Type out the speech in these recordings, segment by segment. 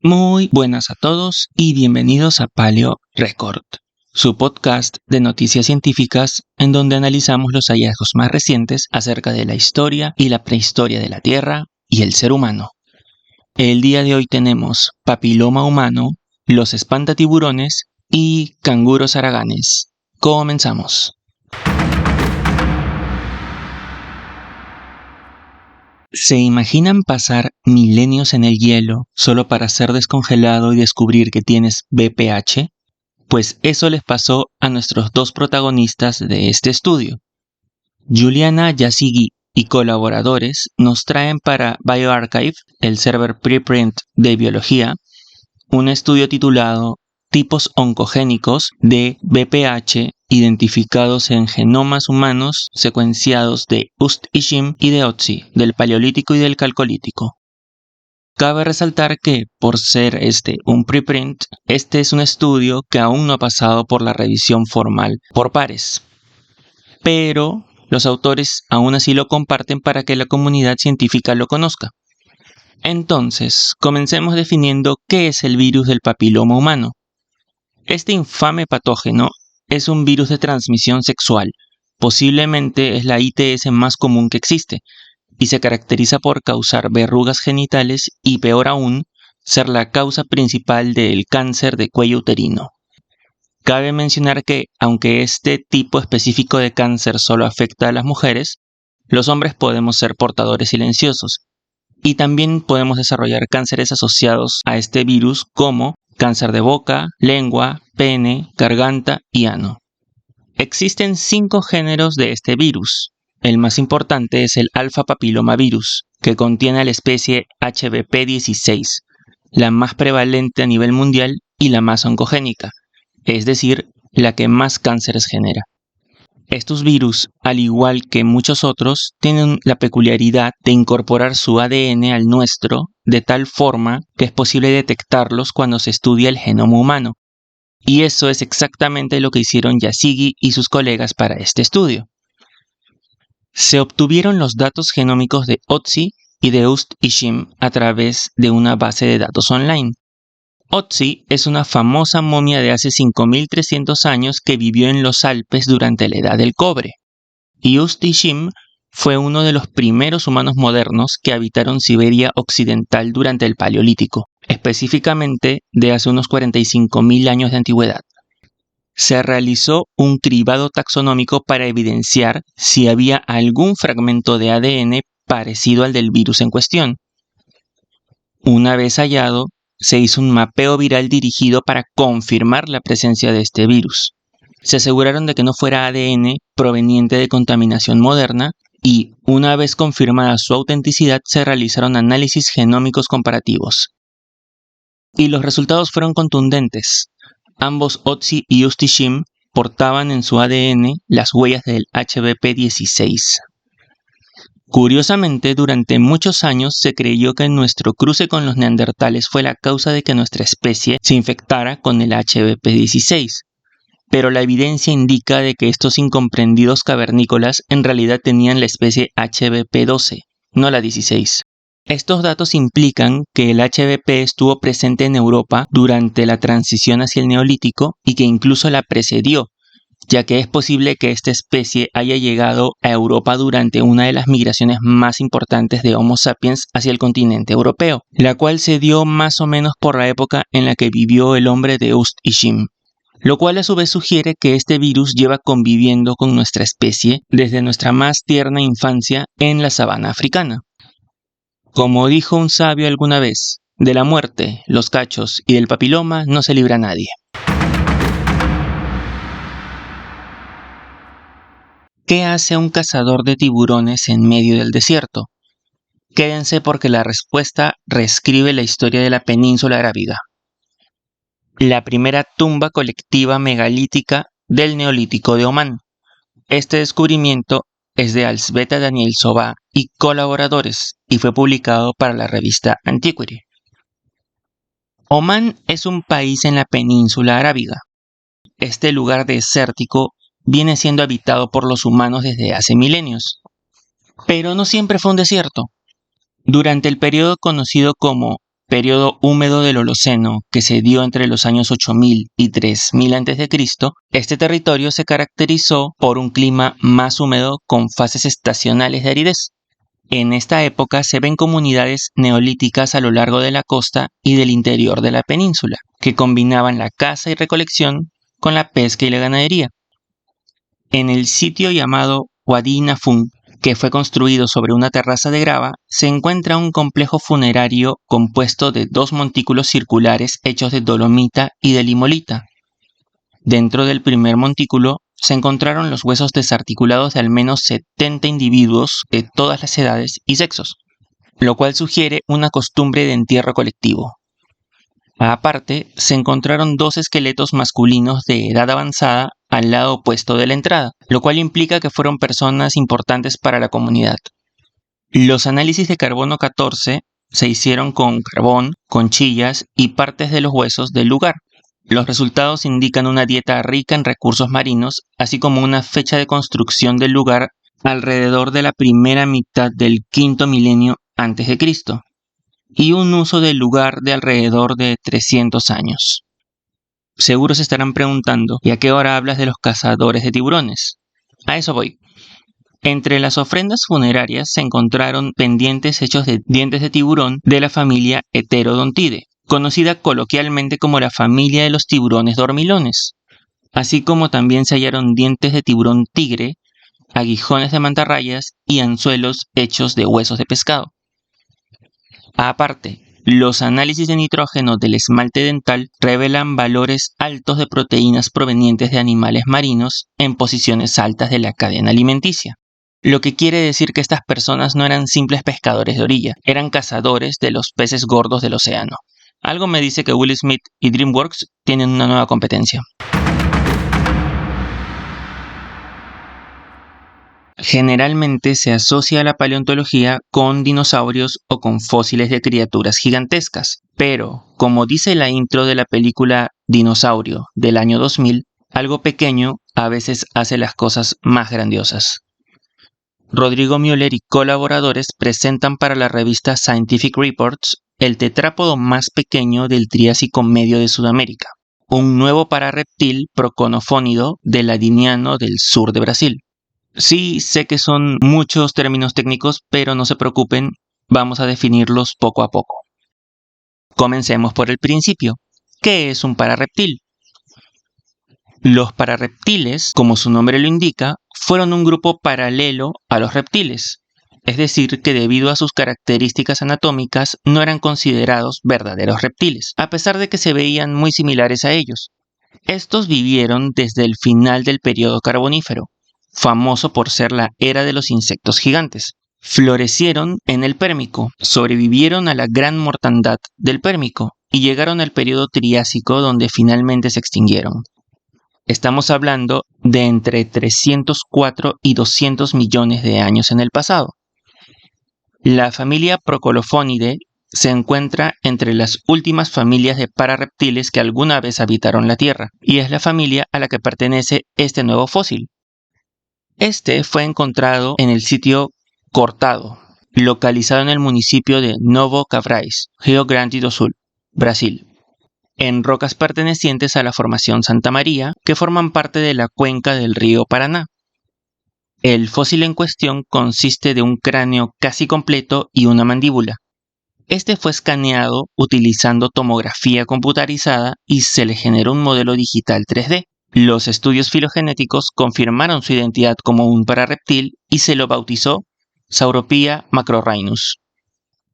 Muy buenas a todos y bienvenidos a Paleo Record, su podcast de noticias científicas en donde analizamos los hallazgos más recientes acerca de la historia y la prehistoria de la Tierra y el ser humano. El día de hoy tenemos papiloma humano, los espantatiburones y canguros haraganes. Comenzamos. ¿Se imaginan pasar milenios en el hielo solo para ser descongelado y descubrir que tienes BPH? Pues eso les pasó a nuestros dos protagonistas de este estudio. Juliana Jasigui y colaboradores nos traen para bioRxiv, el server preprint de biología, un estudio titulado Tipos oncogénicos de BPH identificados en genomas humanos secuenciados de Ust-Ishim y de Otzi, del Paleolítico y del Calcolítico. Cabe resaltar que, por ser un preprint, este es un estudio que aún no ha pasado por la revisión formal por pares. Pero los autores aún así lo comparten para que la comunidad científica lo conozca. Entonces, comencemos definiendo qué es el virus del papiloma humano. Este infame patógeno es un virus de transmisión sexual, posiblemente es la ITS más común que existe, y se caracteriza por causar verrugas genitales y, peor aún, ser la causa principal del cáncer de cuello uterino. Cabe mencionar que, aunque este tipo específico de cáncer solo afecta a las mujeres, los hombres podemos ser portadores silenciosos, y también podemos desarrollar cánceres asociados a este virus como cáncer de boca, lengua, pene, garganta y ano. Existen 5 géneros de este virus. El más importante es el alfa papillomavirus, que contiene a la especie HBP16, la más prevalente a nivel mundial y la más oncogénica, es decir, la que más cánceres genera. Estos virus, al igual que muchos otros, tienen la peculiaridad de incorporar su ADN al nuestro de tal forma que es posible detectarlos cuando se estudia el genoma humano. Y eso es exactamente lo que hicieron Jasigui y sus colegas para este estudio. Se obtuvieron los datos genómicos de Otzi y de Ust-Ishim a través de una base de datos online. Otzi es una famosa momia de hace 5.300 años que vivió en los Alpes durante la Edad del Cobre. Y Ust-Ishim fue uno de los primeros humanos modernos que habitaron Siberia occidental durante el Paleolítico, específicamente de hace unos 45.000 años de antigüedad. Se realizó un cribado taxonómico para evidenciar si había algún fragmento de ADN parecido al del virus en cuestión. Una vez hallado, se hizo un mapeo viral dirigido para confirmar la presencia de este virus. Se aseguraron de que no fuera ADN proveniente de contaminación moderna y, una vez confirmada su autenticidad, se realizaron análisis genómicos comparativos. Y los resultados fueron contundentes. Ambos Otzi y Ust-Ishim portaban en su ADN las huellas del HBP16. Curiosamente, durante muchos años se creyó que nuestro cruce con los neandertales fue la causa de que nuestra especie se infectara con el HBP16, pero la evidencia indica de que estos incomprendidos cavernícolas en realidad tenían la especie HBP12, no la 16. Estos datos implican que el HBP estuvo presente en Europa durante la transición hacia el Neolítico y que incluso la precedió, ya que es posible que esta especie haya llegado a Europa durante una de las migraciones más importantes de Homo sapiens hacia el continente europeo, la cual se dio más o menos por la época en la que vivió el hombre de Ust-Ishim, lo cual a su vez sugiere que este virus lleva conviviendo con nuestra especie desde nuestra más tierna infancia en la sabana africana. Como dijo un sabio alguna vez, de la muerte, los cachos y del papiloma no se libra nadie. ¿Qué hace un cazador de tiburones en medio del desierto? Quédense porque la respuesta reescribe la historia de la península arábiga. La primera tumba colectiva megalítica del Neolítico de Omán. Este descubrimiento es de Alzbeta Daniel Sobá y colaboradores y fue publicado para la revista Antiquity. Omán es un país en la península arábiga. Este lugar desértico viene siendo habitado por los humanos desde hace milenios. Pero no siempre fue un desierto. Durante el periodo conocido como periodo húmedo del Holoceno que se dio entre los años 8000 y 3000 a.C., este territorio se caracterizó por un clima más húmedo con fases estacionales de aridez. En esta época se ven comunidades neolíticas a lo largo de la costa y del interior de la península, que combinaban la caza y recolección con la pesca y la ganadería. En el sitio llamado Wadi Nafun, que fue construido sobre una terraza de grava, se encuentra un complejo funerario compuesto de 2 montículos circulares hechos de dolomita y de limolita. Dentro del primer montículo se encontraron los huesos desarticulados de al menos 70 individuos de todas las edades y sexos, lo cual sugiere una costumbre de entierro colectivo. Aparte, se encontraron 2 esqueletos masculinos de edad avanzada al lado opuesto de la entrada, lo cual implica que fueron personas importantes para la comunidad. Los análisis de carbono 14 se hicieron con carbón, conchillas y partes de los huesos del lugar. Los resultados indican una dieta rica en recursos marinos, así como una fecha de construcción del lugar alrededor de la primera mitad del quinto milenio a.C., y un uso del lugar de alrededor de 300 años. Seguro se estarán preguntando, ¿y a qué hora hablas de los cazadores de tiburones? A eso voy. Entre las ofrendas funerarias se encontraron pendientes hechos de dientes de tiburón de la familia Heterodontide, conocida coloquialmente como la familia de los tiburones dormilones, así como también se hallaron dientes de tiburón tigre, aguijones de mantarrayas y anzuelos hechos de huesos de pescado. Aparte, los análisis de nitrógeno del esmalte dental revelan valores altos de proteínas provenientes de animales marinos en posiciones altas de la cadena alimenticia. Lo que quiere decir que estas personas no eran simples pescadores de orilla, eran cazadores de los peces gordos del océano. Algo me dice que Will Smith y DreamWorks tienen una nueva competencia. Generalmente se asocia la paleontología con dinosaurios o con fósiles de criaturas gigantescas, pero, como dice la intro de la película Dinosaurio del año 2000, algo pequeño a veces hace las cosas más grandiosas. Rodrigo Müller y colaboradores presentan para la revista Scientific Reports el tetrápodo más pequeño del Triásico medio de Sudamérica, un nuevo pararreptil proconofónido del Ladiniano del sur de Brasil. Sí, sé que son muchos términos técnicos, pero no se preocupen, vamos a definirlos poco a poco. Comencemos por el principio. ¿Qué es un pararreptil? Los pararreptiles, como su nombre lo indica, fueron un grupo paralelo a los reptiles, es decir, que debido a sus características anatómicas no eran considerados verdaderos reptiles, a pesar de que se veían muy similares a ellos. Estos vivieron desde el final del período carbonífero, famoso por ser la era de los insectos gigantes. Florecieron en el Pérmico, sobrevivieron a la gran mortandad del Pérmico y llegaron al período Triásico, donde finalmente se extinguieron. Estamos hablando de entre 304 y 200 millones de años en el pasado. La familia Procolophonidae se encuentra entre las últimas familias de pararreptiles que alguna vez habitaron la Tierra, y es la familia a la que pertenece este nuevo fósil. Este fue encontrado en el sitio Cortado, localizado en el municipio de Novo Cabrais, Rio Grande do Sul, Brasil, en rocas pertenecientes a la Formación Santa María, que forman parte de la cuenca del río Paraná. El fósil en cuestión consiste de un cráneo casi completo y una mandíbula. Este fue escaneado utilizando tomografía computarizada y se le generó un modelo digital 3D. Los estudios filogenéticos confirmaron su identidad como un pararreptil y se lo bautizó Sauropoda macrorhinus.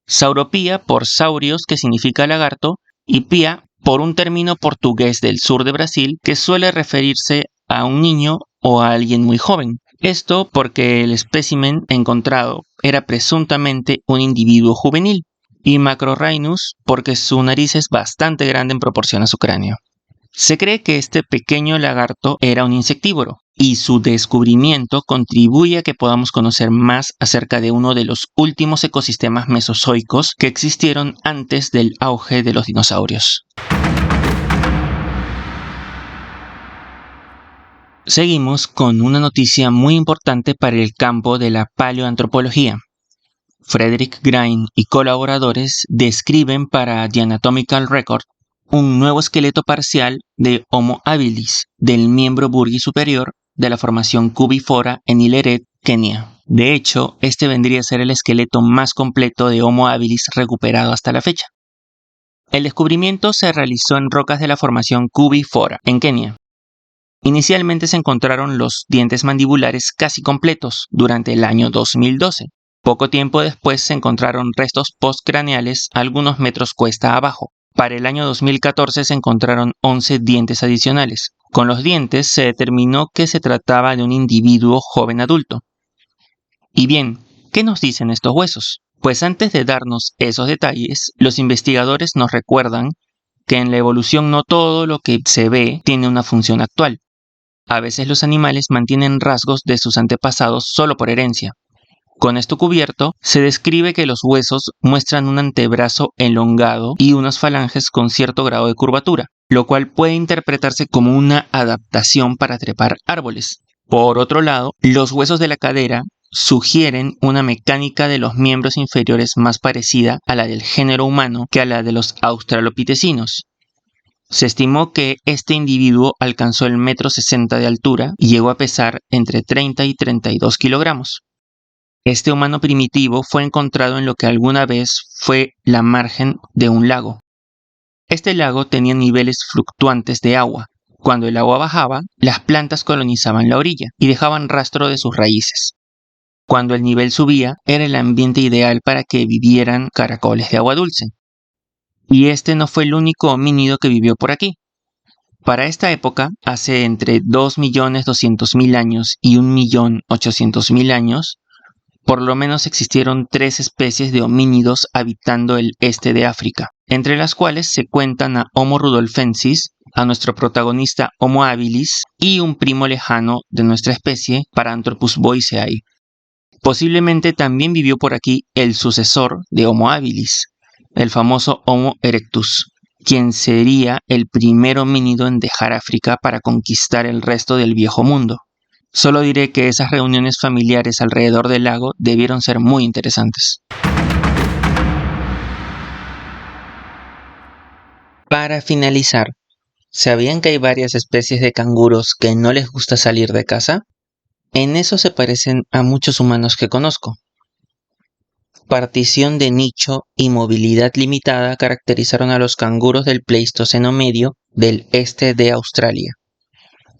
Sauropoda por saurios, que significa lagarto, y pia por un término portugués del sur de Brasil que suele referirse a un niño o a alguien muy joven. Esto porque el espécimen encontrado era presuntamente un individuo juvenil, y macrorhinus porque su nariz es bastante grande en proporción a su cráneo. Se cree que este pequeño lagarto era un insectívoro, y su descubrimiento contribuye a que podamos conocer más acerca de uno de los últimos ecosistemas mesozoicos que existieron antes del auge de los dinosaurios. Seguimos con una noticia muy importante para el campo de la paleoantropología. Frederick Grein y colaboradores describen para The Anatomical Record un nuevo esqueleto parcial de Homo habilis, del miembro Burgii superior de la formación Cubifora en Ileret, Kenia. De hecho, este vendría a ser el esqueleto más completo de Homo habilis recuperado hasta la fecha. El descubrimiento se realizó en rocas de la formación Cubifora, en Kenia. Inicialmente se encontraron los dientes mandibulares casi completos durante el año 2012. Poco tiempo después se encontraron restos postcraneales algunos metros cuesta abajo. Para el año 2014 se encontraron 11 dientes adicionales. Con los dientes se determinó que se trataba de un individuo joven adulto. Y bien, ¿qué nos dicen estos huesos? Pues antes de darnos esos detalles, los investigadores nos recuerdan que en la evolución no todo lo que se ve tiene una función actual. A veces los animales mantienen rasgos de sus antepasados solo por herencia. Con esto cubierto, se describe que los huesos muestran un antebrazo elongado y unas falanges con cierto grado de curvatura, lo cual puede interpretarse como una adaptación para trepar árboles. Por otro lado, los huesos de la cadera sugieren una mecánica de los miembros inferiores más parecida a la del género humano que a la de los australopitecinos. Se estimó que este individuo alcanzó el 1,60 m de altura y llegó a pesar entre 30 y 32 kilogramos. Este humano primitivo fue encontrado en lo que alguna vez fue la margen de un lago. Este lago tenía niveles fluctuantes de agua. Cuando el agua bajaba, las plantas colonizaban la orilla y dejaban rastro de sus raíces. Cuando el nivel subía, era el ambiente ideal para que vivieran caracoles de agua dulce. Y este no fue el único homínido que vivió por aquí. Para esta época, hace entre 2.200.000 años y 1.800.000 años, por lo menos existieron 3 especies de homínidos habitando el este de África, entre las cuales se cuentan a Homo rudolfensis, a nuestro protagonista Homo habilis y un primo lejano de nuestra especie, Paranthropus boisei. Posiblemente también vivió por aquí el sucesor de Homo habilis, el famoso Homo erectus, quien sería el primer homínido en dejar África para conquistar el resto del viejo mundo. Solo diré que esas reuniones familiares alrededor del lago debieron ser muy interesantes. Para finalizar, ¿sabían que hay varias especies de canguros que no les gusta salir de casa? En eso se parecen a muchos humanos que conozco. Partición de nicho y movilidad limitada caracterizaron a los canguros del Pleistoceno medio del este de Australia.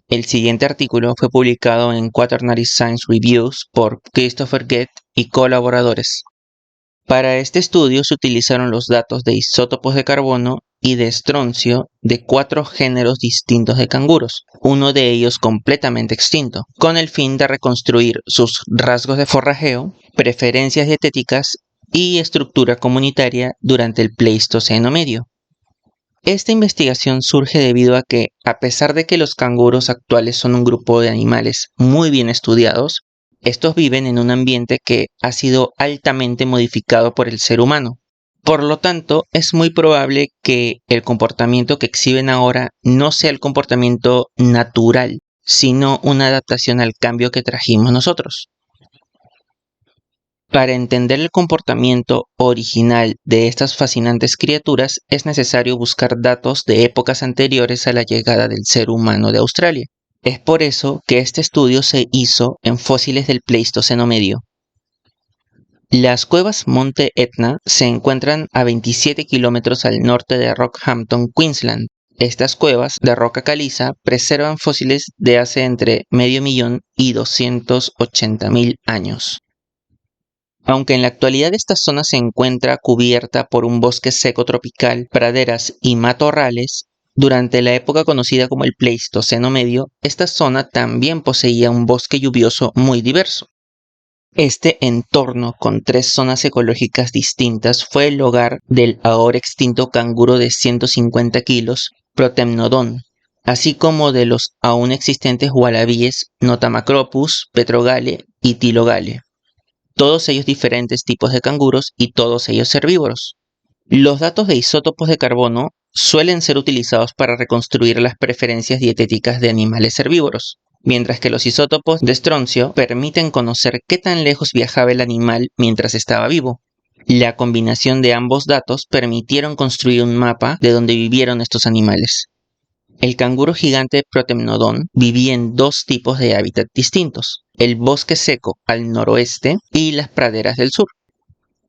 El siguiente artículo fue publicado en Quaternary Science Reviews por Christopher Gett y colaboradores. Para este estudio se utilizaron los datos de isótopos de carbono y de estroncio de 4 géneros distintos de canguros, uno de ellos completamente extinto, con el fin de reconstruir sus rasgos de forrajeo, preferencias dietéticas y estructura comunitaria durante el Pleistoceno medio. Esta investigación surge debido a que, a pesar de que los canguros actuales son un grupo de animales muy bien estudiados, estos viven en un ambiente que ha sido altamente modificado por el ser humano. Por lo tanto, es muy probable que el comportamiento que exhiben ahora no sea el comportamiento natural, sino una adaptación al cambio que trajimos nosotros. Para entender el comportamiento original de estas fascinantes criaturas es necesario buscar datos de épocas anteriores a la llegada del ser humano de Australia. Es por eso que este estudio se hizo en fósiles del Pleistoceno medio. Las cuevas Monte Etna se encuentran a 27 kilómetros al norte de Rockhampton, Queensland. Estas cuevas de roca caliza preservan fósiles de hace entre 500.000 y 280.000 años. Aunque en la actualidad esta zona se encuentra cubierta por un bosque seco tropical, praderas y matorrales, durante la época conocida como el Pleistoceno medio, esta zona también poseía un bosque lluvioso muy diverso. Este entorno, con 3 zonas ecológicas distintas, fue el hogar del ahora extinto canguro de 150 kilos, Protemnodon, así como de los aún existentes wallabies Notamacropus, Petrogale y Tilogale. Todos ellos diferentes tipos de canguros y todos ellos herbívoros. Los datos de isótopos de carbono suelen ser utilizados para reconstruir las preferencias dietéticas de animales herbívoros. mientras que los isótopos de estroncio permiten conocer qué tan lejos viajaba el animal mientras estaba vivo. La combinación de ambos datos permitieron construir un mapa de donde vivieron estos animales. El canguro gigante Protemnodon vivía en dos tipos de hábitat distintos: el bosque seco al noroeste y las praderas del sur.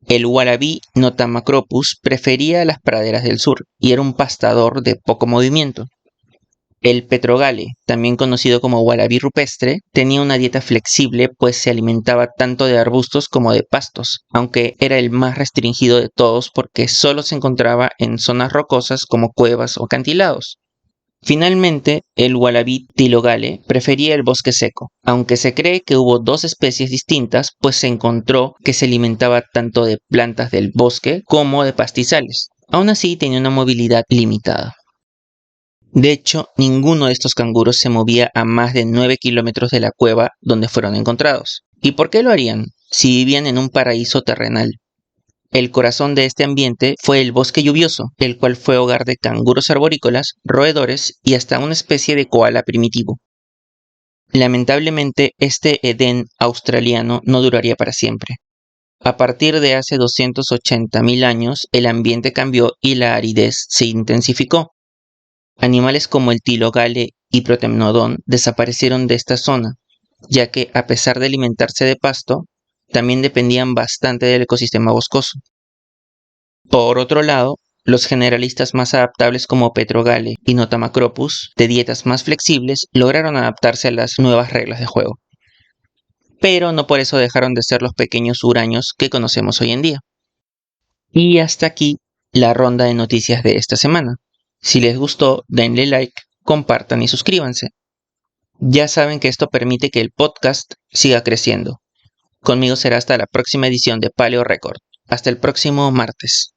El ualabí Nothamacropus prefería las praderas del sur y era un pastador de poco movimiento. El petrogale, también conocido como ualabí rupestre, tenía una dieta flexible, pues se alimentaba tanto de arbustos como de pastos, aunque era el más restringido de todos porque solo se encontraba en zonas rocosas como cuevas o acantilados. Finalmente, el ualabí tilogale prefería el bosque seco, aunque se cree que hubo dos especies distintas, pues se encontró que se alimentaba tanto de plantas del bosque como de pastizales. Aún así, tenía una movilidad limitada. De hecho, ninguno de estos canguros se movía a más de 9 kilómetros de la cueva donde fueron encontrados. ¿Y por qué lo harían si vivían en un paraíso terrenal? El corazón de este ambiente fue el bosque lluvioso, el cual fue hogar de canguros arborícolas, roedores y hasta una especie de koala primitivo. Lamentablemente, este Edén australiano no duraría para siempre. A partir de hace 280.000 años, el ambiente cambió y la aridez se intensificó. Animales como el tilogale y Protemnodon desaparecieron de esta zona, ya que a pesar de alimentarse de pasto, también dependían bastante del ecosistema boscoso. Por otro lado, los generalistas más adaptables como Petrogale y Nothamacropus, de dietas más flexibles, lograron adaptarse a las nuevas reglas de juego. Pero no por eso dejaron de ser los pequeños huraños que conocemos hoy en día. Y hasta aquí la ronda de noticias de esta semana. Si les gustó, denle like, compartan y suscríbanse. Ya saben que esto permite que el podcast siga creciendo. Conmigo será hasta la próxima edición de Paleo Record. Hasta el próximo martes.